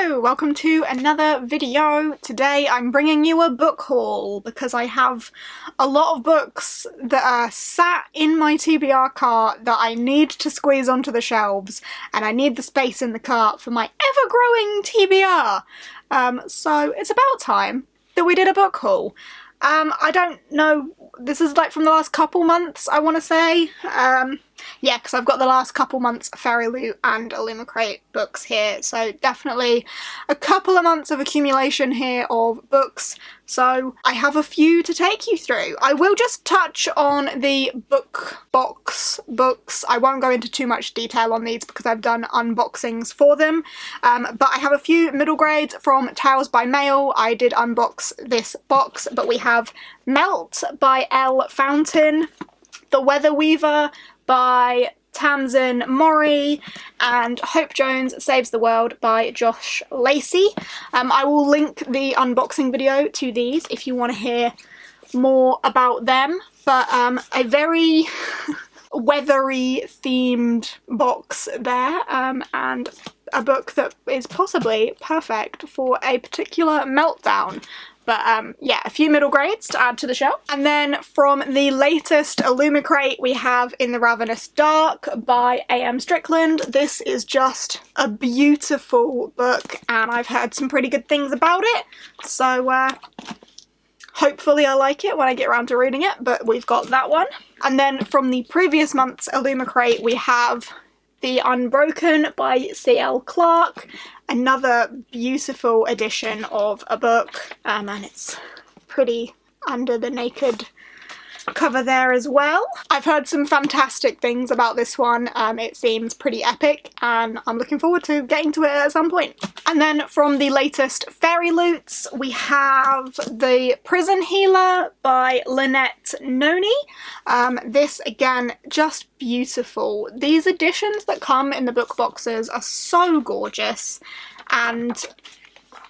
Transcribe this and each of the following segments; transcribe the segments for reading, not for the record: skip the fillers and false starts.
Hello! Welcome to another video. Today I'm bringing you a book haul because I have a lot of books that are sat in my TBR cart that I need to squeeze onto the shelves, and I need the space in the cart for my ever-growing TBR. So it's about time that we did a book haul. I don't know, this is like from the last couple months, I want to say. Yeah, because I've got the last couple months Fairy Loot and Illumicrate books here, so definitely a couple of months of accumulation here of books, so I have a few to take you through. I will just touch on the book box books. I won't go into too much detail on these because I've done unboxings for them, but I have a few middle grades from Tales by Mail. I did unbox this box, but we have Melt by Elle Fountain, The Weather Weaver by Tamsin Mori, and Hope Jones Saves the World by Josh Lacey. I will link the unboxing video to these if you want to hear more about them, but a very weathery themed box there, and a book that is possibly perfect for a particular meltdown. But yeah, a few middle grades to add to the shelf. And then from the latest Illumicrate we have In the Ravenous Dark by A.M. Strickland. This is just a beautiful book and I've heard some pretty good things about it. So hopefully I like it when I get around to reading it, but we've got that one. And then from the previous month's Illumicrate we have The Unbroken by C.L. Clarke. Another beautiful edition of a book, and it's pretty under the naked cover there as well. I've heard some fantastic things about this one. It seems pretty epic and I'm looking forward to getting to it at some point. And then from the latest Fairy Loots we have The Prison Healer by Lynette Noni. This again, just beautiful. These editions that come in the book boxes are so gorgeous and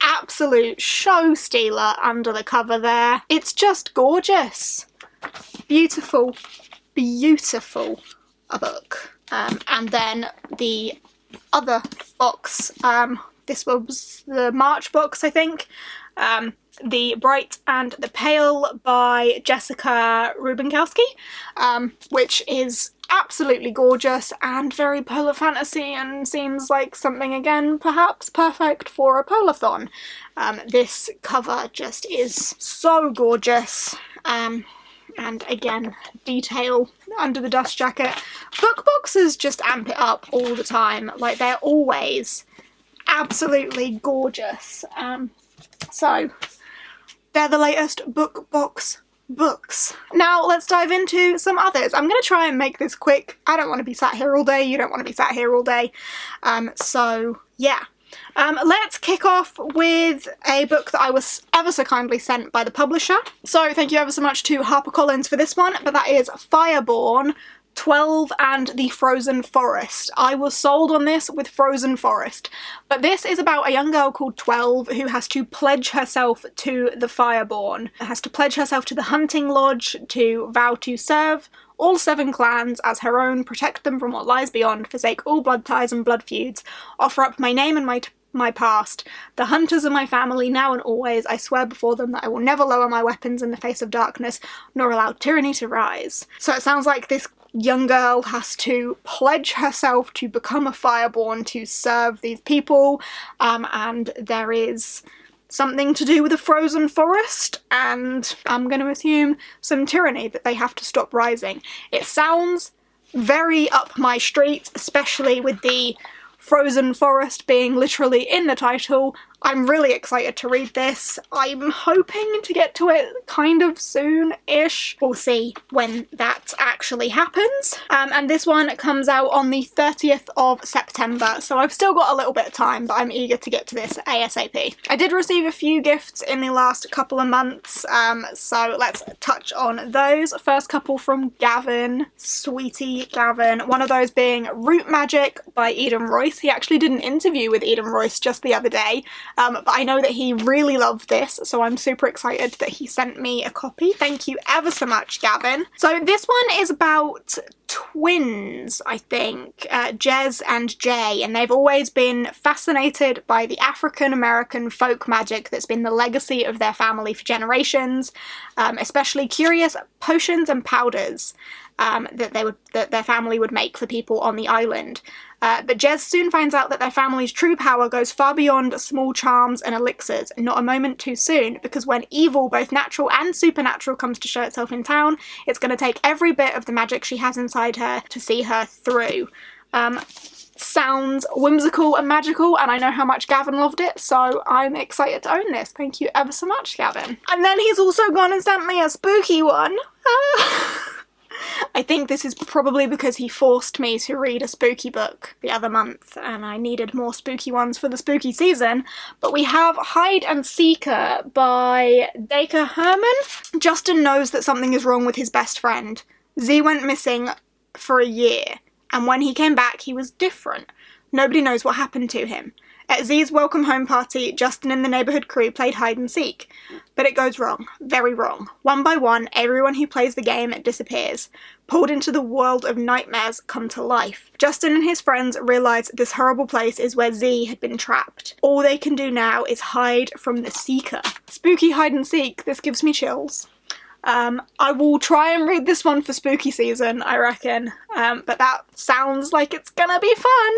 absolute show stealer under the cover there. It's just gorgeous. Beautiful, beautiful a book. And then the other box, this was the March box I think, The Bright and the Pale by Jessica Rubinkowski, which is absolutely gorgeous and very polar fantasy and seems like something, again, perhaps perfect for a polathon. This cover just is so gorgeous. And again, detail under the dust jacket. Book boxes just amp it up all the time. Like, they're always absolutely gorgeous. So they're the latest book box books. Now let's dive into some others. I'm going to try and make this quick. I don't want to be sat here all day. You don't want to be sat here all day. So yeah. Let's kick off with a book that I was ever so kindly sent by the publisher. So thank you ever so much to HarperCollins for this one, but that is Fireborn, 12 and the Frozen Forest. I was sold on this with Frozen Forest, but this is about a young girl called 12 who has to pledge herself to the Fireborn, has to pledge herself to the hunting lodge, to vow to serve all 7 clans as her own, protect them from what lies beyond, forsake all blood ties and blood feuds, offer up my name and my past. The hunters are my family, now and always. I swear before them that I will never lower my weapons in the face of darkness, nor allow tyranny to rise. So it sounds like this young girl has to pledge herself to become a Fireborn to serve these people, and there is something to do with a frozen forest, and I'm going to assume some tyranny that they have to stop rising. It sounds very up my street, especially with the frozen forest being literally in the title. I'm really excited to read this. I'm hoping to get to it kind of soon-ish. We'll see when that actually happens. And this one comes out on the 30th of September, so I've still got a little bit of time, but I'm eager to get to this ASAP. I did receive a few gifts in the last couple of months, so let's touch on those. First couple from Gavin, sweetie Gavin. One of those being Root Magic by Eden Royce. He actually did an interview with Eden Royce just the other day, but I know that he really loved this, so I'm super excited that he sent me a copy. Thank you ever so much, Gavin. So this one is about twins, I think, Jez and Jay, and they've always been fascinated by the African-American folk magic that's been the legacy of their family for generations, especially curious potions and powders that their family would make for people on the island. But Jez soon finds out that their family's true power goes far beyond small charms and elixirs, and not a moment too soon, because when evil, both natural and supernatural, comes to show itself in town, it's going to take every bit of the magic she has inside her to see her through. Sounds whimsical and magical, and I know how much Gavin loved it, so I'm excited to own this. Thank you ever so much, Gavin. And then he's also gone and sent me a spooky one. I think this is probably because he forced me to read a spooky book the other month, and I needed more spooky ones for the spooky season. But we have Hide and Seeker by Dacre Herman. Justin knows that something is wrong with his best friend. Z went missing for a year, and when he came back, he was different. Nobody knows what happened to him. At Z's welcome home party, Justin and the neighbourhood crew played hide and seek. But it goes wrong. Very wrong. One by one, everyone who plays the game disappears. Pulled into the world of nightmares come to life. Justin and his friends realise this horrible place is where Z had been trapped. All they can do now is hide from the Seeker. Spooky hide and seek. This gives me chills. I will try and read this one for spooky season, I reckon, but that sounds like it's gonna be fun.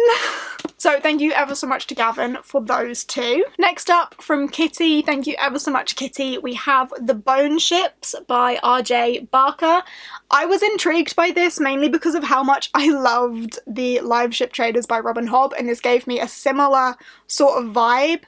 So thank you ever so much to Gavin for those two. Next up from Kitty, thank you ever so much, Kitty, we have The Bone Ships by RJ Barker. I was intrigued by this mainly because of how much I loved the Live Ship Traders by Robin Hobb, and this gave me a similar sort of vibe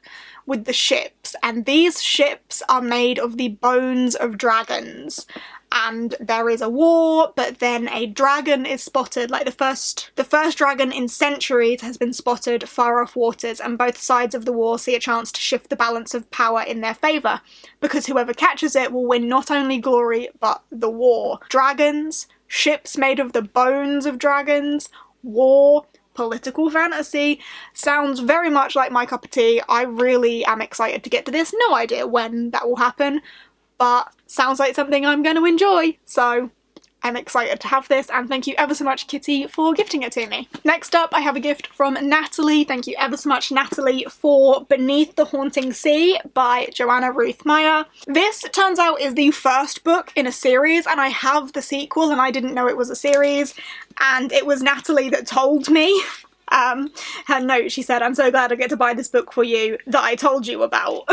with the ships, and these ships are made of the bones of dragons, and there is a war, but then a dragon is spotted, like the first dragon in centuries has been spotted far off waters, and both sides of the war see a chance to shift the balance of power in their favour, because whoever catches it will win not only glory but the war. Dragons, ships made of the bones of dragons, war, political fantasy, sounds very much like my cup of tea. I really am excited to get to this. No idea when that will happen, but sounds like something I'm going to enjoy, so I'm excited to have this, and thank you ever so much, Kitty, for gifting it to me. Next up, I have a gift from Natalie. Thank you ever so much, Natalie, for Beneath the Haunting Sea by Joanna Ruth Meyer. This, turns out, is the first book in a series, and I have the sequel, and I didn't know it was a series, and it was Natalie that told me. Her note, she said, "I'm so glad I get to buy this book for you that I told you about."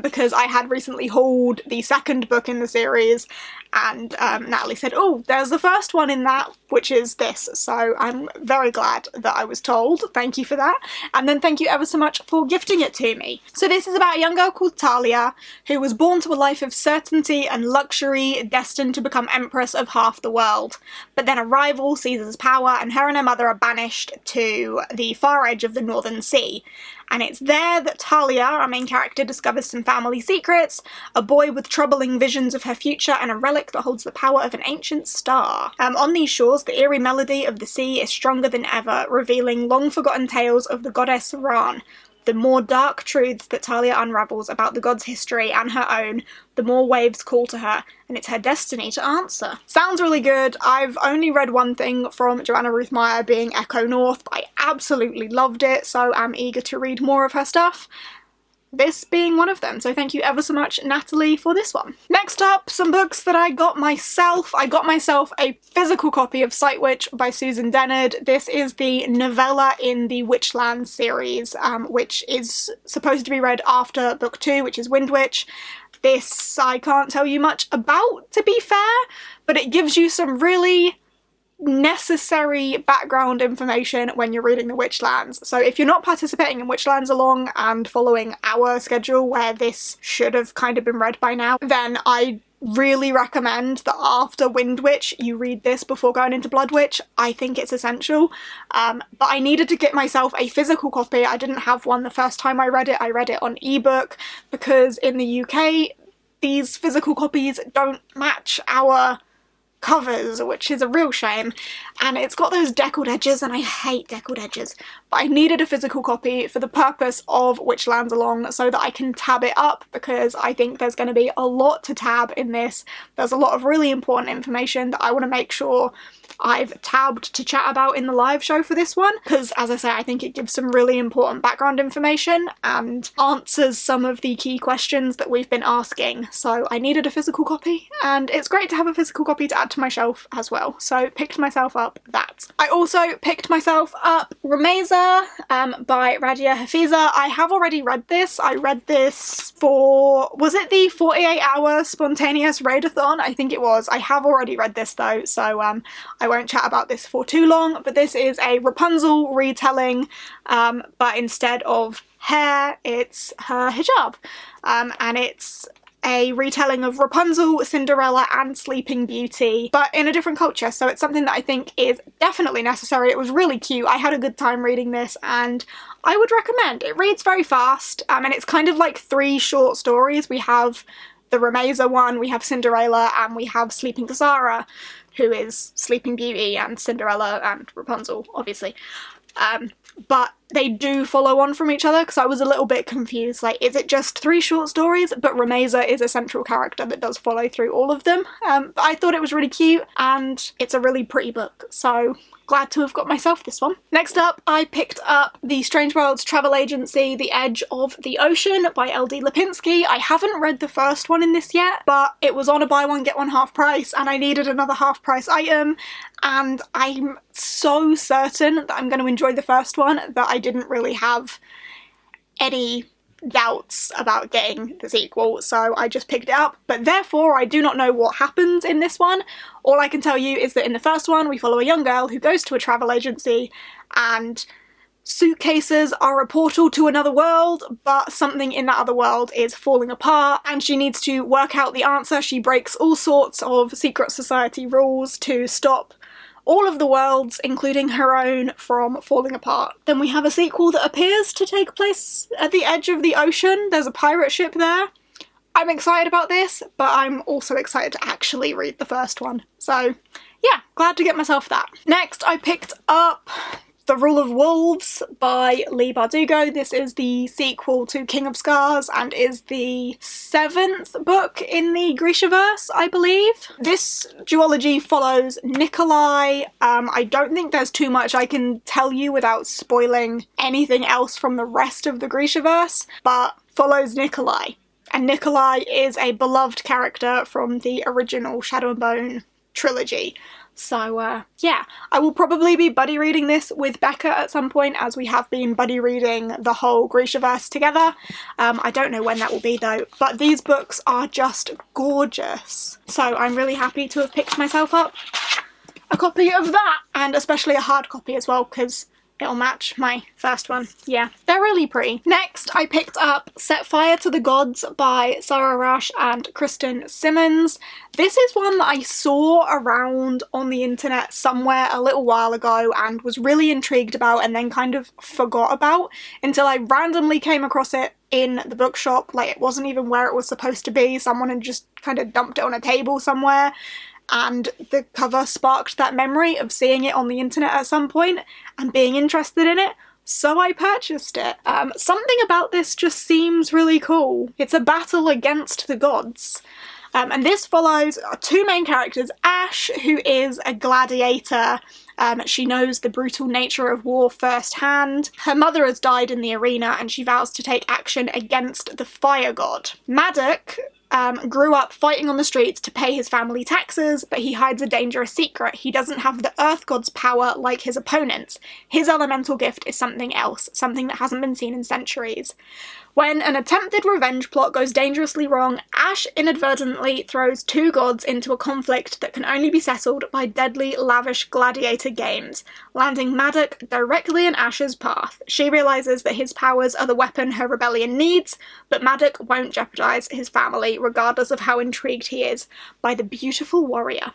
Because I had recently hauled the second book in the series, and Natalie said, "Oh, there's the first one in that, which is this." So I'm very glad that I was told. Thank you for that. And then thank you ever so much for gifting it to me. So this is about a young girl called Talia, who was born to a life of certainty and luxury, destined to become empress of half the world. But then a rival seizes power, and her and her mother are banished to the far edge of the Northern Sea. And it's there that Talia, our main character, discovers some family secrets, a boy with troubling visions of her future, and a relic that holds the power of an ancient star. On these shores, the eerie melody of the sea is stronger than ever, revealing long-forgotten tales of the goddess Ran. The more dark truths that Talia unravels about the god's history and her own, the more waves call to her, and it's her destiny to answer. Sounds really good. I've only read one thing from Joanna Ruth Meyer, being Echo North, but I absolutely loved it, so I'm eager to read more of her stuff. This being one of them, so thank you ever so much, Natalie, for this one. Next up, some books that I got myself. I got myself a physical copy of Sight Witch by Susan Dennard. This is the novella in the Witchland series, which is supposed to be read after book 2, which is Wind Witch. This I can't tell you much about, to be fair, but it gives you some really necessary background information when you're reading the Witchlands. So if you're not participating in Witchlands along and following our schedule where this should have kind of been read by now, then I really recommend that after Wind Witch you read this before going into Blood Witch. I think it's essential. But I needed to get myself a physical copy. I didn't have one the first time I read it on ebook, because in the UK these physical copies don't match our covers, which is a real shame. And it's got those deckled edges, and I hate deckled edges. But I needed a physical copy for the purpose of Which Lands Along, so that I can tab it up, because I think there's going to be a lot to tab in this. There's a lot of really important information that I want to make sure I've tabbed to chat about in the live show for this one, because as I say, I think it gives some really important background information and answers some of the key questions that we've been asking. So I needed a physical copy, and it's great to have a physical copy to add to my shelf as well. So picked myself up that. I also picked myself up Rasa by Radia Hafiza. I have already read this. I read this for, was it the 48-hour spontaneous readathon? I think it was. I have already read this though, so I won't chat about this for too long, but this is a Rapunzel retelling, but instead of hair, it's her hijab. And it's a retelling of Rapunzel, Cinderella and Sleeping Beauty, but in a different culture, so it's something that I think is definitely necessary. It was really cute. I had a good time reading this, and I would recommend. It reads very fast, and it's kind of like 3 short stories. We have the Rasa one, we have Cinderella, and we have Sleeping Casara, who is Sleeping Beauty and Cinderella and Rapunzel, obviously. But they do follow on from each other, because I was a little bit confused, like, is it just 3 short stories? But Rasa is a central character that does follow through all of them. But I thought it was really cute, and it's a really pretty book, so glad to have got myself this one. Next up, I picked up The Strange Worlds Travel Agency, The Edge of the Ocean by L.D. Lipinski. I haven't read the first one in this yet, but it was on a buy one get one half price, and I needed another half price item, and I'm so certain that I'm going to enjoy the first one that I didn't really have any doubts about getting the sequel, so I just picked it up. But therefore I do not know what happens in this one. All I can tell you is that in the first one we follow a young girl who goes to a travel agency, and suitcases are a portal to another world, but something in that other world is falling apart and she needs to work out the answer. She breaks all sorts of secret society rules to stop all of the worlds, including her own, from falling apart. Then we have a sequel that appears to take place at the edge of the ocean. There's a pirate ship there. I'm excited about this, but I'm also excited to actually read the first one. So yeah, glad to get myself that. Next, I picked up The Rule of Wolves by Leigh Bardugo. This is the sequel to King of Scars and is the 7th book in the Grishaverse, I believe. This duology follows Nikolai. I don't think there's too much I can tell you without spoiling anything else from the rest of the Grishaverse, but follows Nikolai. And Nikolai is a beloved character from the original Shadow and Bone trilogy. So yeah, I will probably be buddy reading this with Becca at some point, as we have been buddy reading the whole Grishaverse together. I don't know when that will be though, but these books are just gorgeous. So I'm really happy to have picked myself up a copy of that, and especially a hard copy as well, because it'll match my first one. Yeah, they're really pretty. Next, I picked up Set Fire to the Gods by Sarah Rush and Kristen Simmons. This is one that I saw around on the internet somewhere a little while ago and was really intrigued about, and then kind of forgot about until I randomly came across it in the bookshop. Like, it wasn't even where it was supposed to be. Someone had just kind of dumped it on a table somewhere, and the cover sparked that memory of seeing it on the internet at some point and being interested in it, so I purchased it. Something about this just seems really cool. It's a battle against the gods. And this follows 2 main characters, Ash, who is a gladiator. She knows the brutal nature of war firsthand. Her mother has died in the arena and she vows to take action against the fire god. Maddox grew up fighting on the streets to pay his family taxes, but he hides a dangerous secret. He doesn't have the Earth God's power like his opponents. His elemental gift is something else, something that hasn't been seen in centuries. When an attempted revenge plot goes dangerously wrong, Ash inadvertently throws 2 gods into a conflict that can only be settled by deadly, lavish gladiator games, landing Maddox directly in Ash's path. She realises that his powers are the weapon her rebellion needs, but Maddox won't jeopardise his family, regardless of how intrigued he is by the beautiful warrior.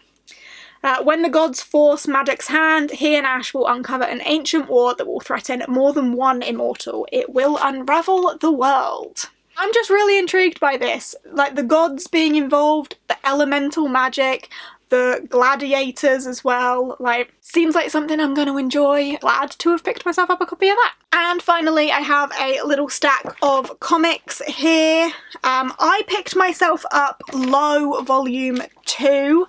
When the gods force Maddox's hand, he and Ash will uncover an ancient war that will threaten more than one immortal. It will unravel the world. I'm just really intrigued by this. Like, the gods being involved, the elemental magic, the Gladiators as well. Like, seems like something I'm going to enjoy. Glad to have picked myself up a copy of that. And finally, I have a little stack of comics here. I picked myself up Low Volume 2.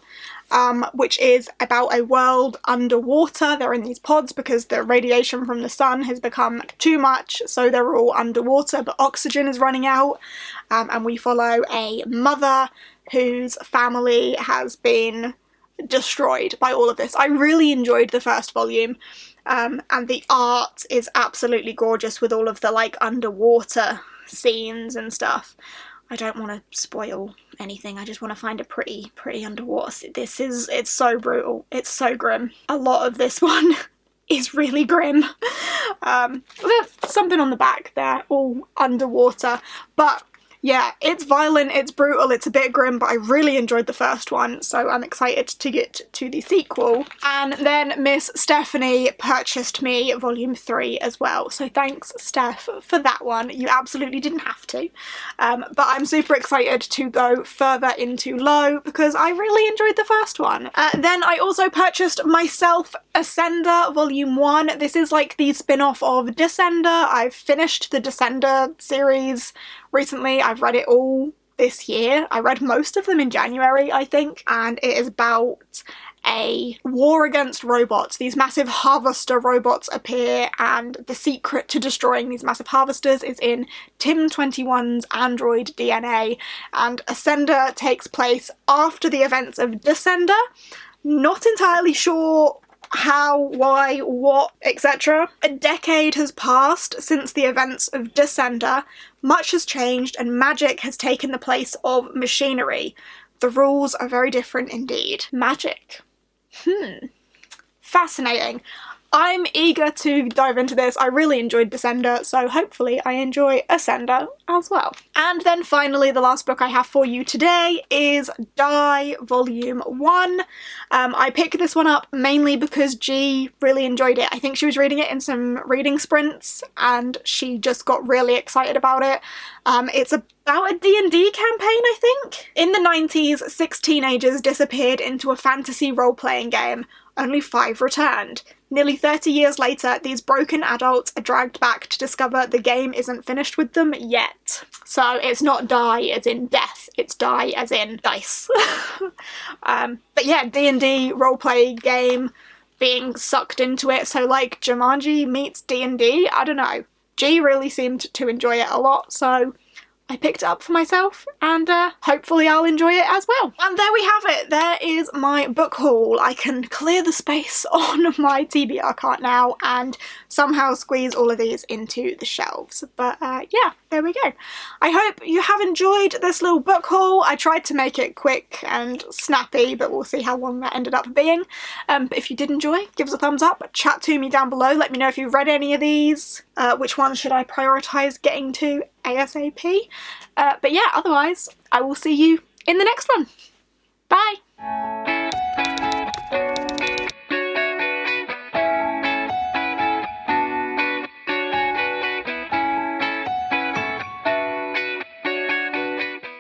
Which is about a world underwater. They're in these pods because the radiation from the sun has become too much, so they're all underwater, but oxygen is running out. And we follow a mother whose family has been destroyed by all of this. I really enjoyed the first volume, and the art is absolutely gorgeous with all of the like underwater scenes and stuff. I don't want to spoil anything, I just want to find a pretty underwater. It's so brutal, it's so grim. A lot of this one is really grim. There's something on the back there, all underwater, but yeah, it's violent, it's brutal, it's a bit grim, but I really enjoyed the first one, so I'm excited to get to the sequel. And then Miss Stephanie purchased me Volume 3 as well, so thanks, Steph, for that one. You absolutely didn't have to. But I'm super excited to go further into Low because I really enjoyed the first one. Then I also purchased myself Ascender Volume 1. This is like the spin-off of Descender. I've finished the Descender series recently. I've read it all this year. I read most of them in January, I think, and it is about a war against robots. These massive harvester robots appear, and the secret to destroying these massive harvesters is in Tim 21's android DNA, and Ascender takes place after the events of Descender. Not entirely sure how, why, what, etc. A decade has passed since the events of Descender. Much has changed and magic has taken the place of machinery. The rules are very different indeed. Magic. Fascinating. I'm eager to dive into this. I really enjoyed Descender, so hopefully I enjoy Ascender as well. And then finally, the last book I have for you today is Die Volume 1. I picked this one up mainly because G really enjoyed it. I think she was reading it in some reading sprints and she just got really excited about it. It's about a D&D campaign, I think. In the 90s, 6 teenagers disappeared into a fantasy role-playing game. Only 5 returned. Nearly 30 years later, these broken adults are dragged back to discover the game isn't finished with them yet. So it's not die as in death, it's die as in dice. But yeah, D&D roleplay game, being sucked into it, so like Jumanji meets D&D, I don't know. G really seemed to enjoy it a lot, so I picked it up for myself, and hopefully I'll enjoy it as well. And there we have it. There is my book haul. I can clear the space on my TBR cart now and somehow squeeze all of these into the shelves. But yeah, there we go. I hope you have enjoyed this little book haul. I tried to make it quick and snappy, but we'll see how long that ended up being. But if you did enjoy, give us a thumbs up, chat to me down below, let me know if you've read any of these, which ones should I prioritise getting to ASAP. But yeah, otherwise, I will see you in the next one. Bye!